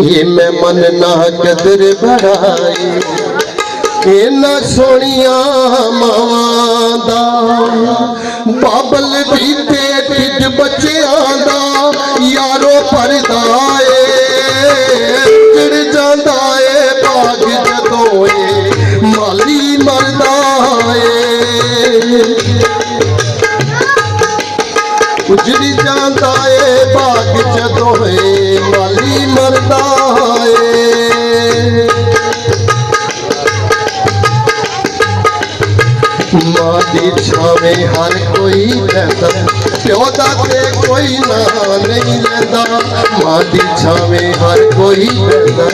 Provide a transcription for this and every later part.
ये मैं मन ना कदर बढ़ाई इना सोनिया मावां दा बाबल भी ते ढिड बच्चियां दा यारो परदाए चिड़ जांदा ए बाग जदों ए माली मरदा ए उजड़ी जांदा ए बाग जदों ए माली मरदा ए मां दी छावे हर कोई रहंदा प्यो दा ते कोई ना नहीं लैंदा मां दी छावे हर कोई रहंदा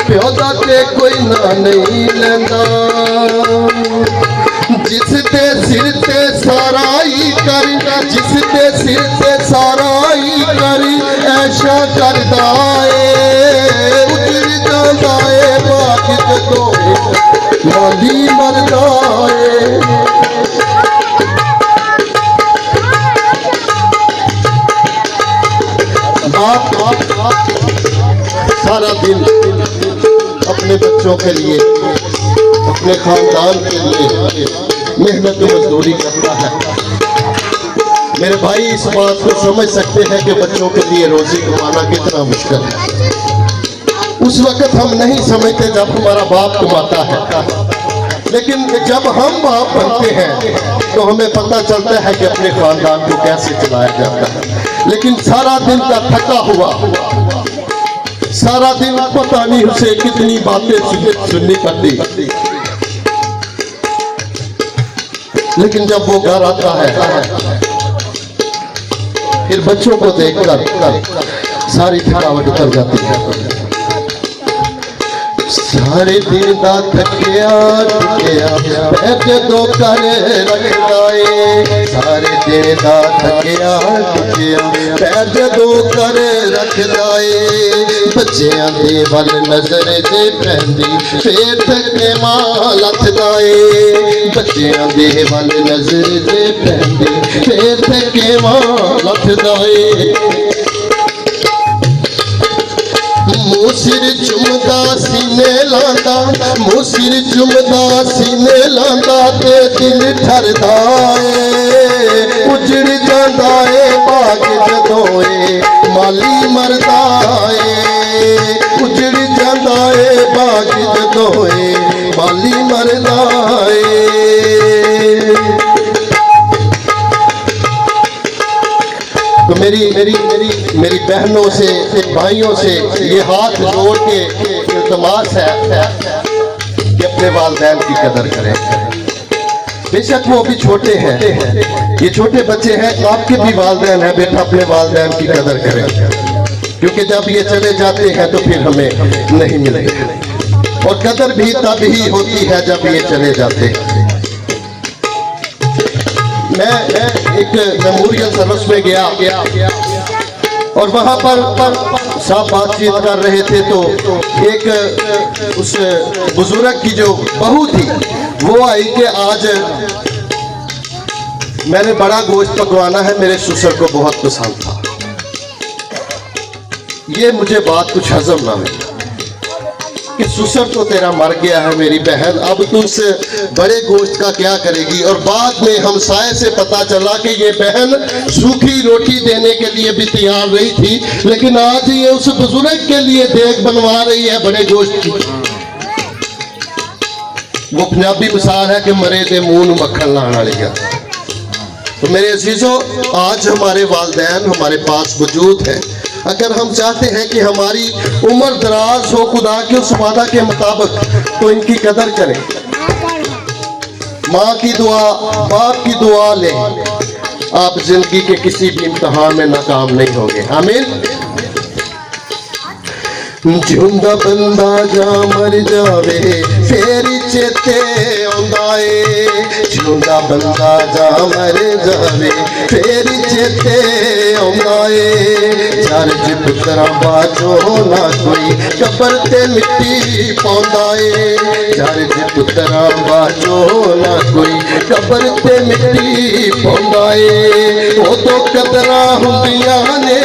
प्यो दा ते कोई ना नहीं लैंदा जिस दे सिर ते सारा ही कर जिस दे सिर ते सारा ही कर ऐशा करदा ए उजड़ जांदा ए बाग जदों माली मरदा ए सारा दिन अपने बच्चों के लिए अपने खानदान के लिए मेहनत मजदूरी करता है। मेरे भाई इस बात को समझ सकते हैं कि बच्चों के लिए रोजी कमाना कितना मुश्किल है। उस वक्त हम नहीं समझते जब हमारा बाप कमाता है, लेकिन जब हम बाप बनते हैं तो हमें पता चलता है कि अपने खानदान को कैसे चलाया जाता है। लेकिन सारा दिन का थका हुआ सारा दिन पता नहीं उसे कितनी बातें सुननी पड़ती, लेकिन जब वो घर आता है फिर बच्चों को देखकर सारी थकावट उतर जाती है। सारे दिन दा थकिया बैठ दो कर रखदा ए सारे दिन दा थकिया बैठ दो कर रखदा ए बच्चियां दे वल नजर जे पैंदी फिर थके मां लथदा ए बच्चियां दे वल नजर जे पैंदी फिर थके मां लथदा ए मुँह सिर चुमदा सीने लांदा मुँह सिर चुमदा सीने लांदा ते दिल ठरदा ए उजड़ जांदा ए बाग जदों ए माली मरदा ए उजड़ जांदा ए बाग जदों ए माली मरदा ए। तो मेरी बहनों से भाइयों से ये हाथ जोड़ के इल्तमास है कि अपने वालिदैन की कदर करें। बेशक वो भी छोटे हैं, ये छोटे बच्चे हैं, आपके भी वालिदैन हैं, बेटा अपने वालिदैन की कदर करें, क्योंकि जब ये चले जाते हैं तो फिर हमें नहीं मिलेंगे। और कदर भी तब ही होती है जब ये चले जाते हैं। मैं एक मेमोरियल सर्विस में गया और वहाँ पर साहब बातचीत कर रहे थे तो एक उस बुजुर्ग की जो बहू थी वो आई कि आज मैंने बड़ा गोश्त पकवाना है, मेरे ससुर को बहुत पसंद था। ये मुझे बात कुछ हजम ना हुई कि ससुर तो तेरा मर गया है मेरी बहन, अब तू उस बड़े गोश्त का क्या करेगी। और बाद में हमसाये से पता चला कि ये बहन सूखी रोटी देने के लिए भी तैयार रही थी, लेकिन आज ये उस बुजुर्ग के लिए देग बनवा रही है बड़े गोश्त की। वो पंजाबी मिसाल है कि मरे दे मुंह मक्खन लाने वाली है। तो मेरे अजीजों, आज हमारे वालिदैन हमारे पास मौजूद है। अगर हम चाहते हैं कि हमारी उम्र दराज हो खुदा के उस वादा के मुताबिक, तो इनकी कदर करें। माँ की दुआ, बाप की दुआ लें, आप जिंदगी के किसी भी इम्तिहान में नाकाम नहीं होंगे। आमीन। जिंदा बंदा जा मर जावे फिर चेते आंदा ए। जिंदा बंदा जा मर जावे फिर चेते आउंदा ए चार च पुत्रा बाचो ना कोई कबर ते मिट्टी पाउंदा ए चार च पुत्रा बाचो ना कोई कबर ते मिट्टी पाउंदा ए ओ तो कदरा हुंदियां ने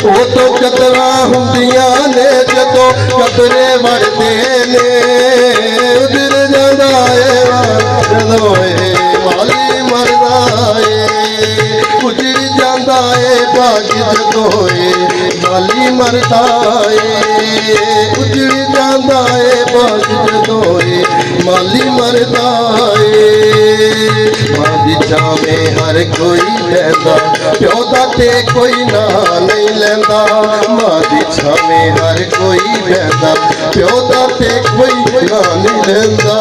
ओ तो कदरा हुंदियां ने जदों कबरे वड़दे ने उधर जांदा ए जदों माली मरदा ए उजड़ जांदा ए भाग जदों माली मरदा ए उजड़ जांदा ए भाग जदों माली मरदा ए मां दी छावे हर कोई लैंदा प्यो दा ते कोई ना नहीं लैंदा मां दी छावे हर कोई लैंदा प्यो दा ते कोई ना नहीं लैंदा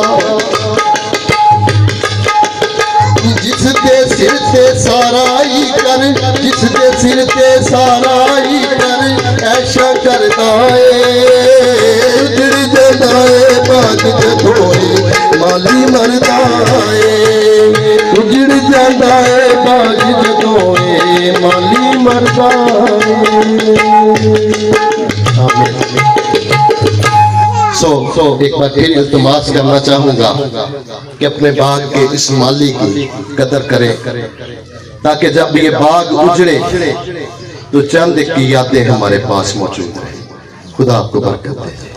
जिस दे सिर ते सारा ही कर जिस दे सिर ते सारा ही कर ऐशा करदा ए उजड़ जांदा ए भाग जदों माली मरदा ए उजड़ जांदा ए भाग जदों माली मरदा सो एक बार फिर इल्तिमास करना चाहूंगा कि अपने बाग के इस माली की कदर करें ताकि जब ये बाग उजड़े तो चंद की यादें हमारे पास मौजूद रहे। खुदा आपको बरकत दे।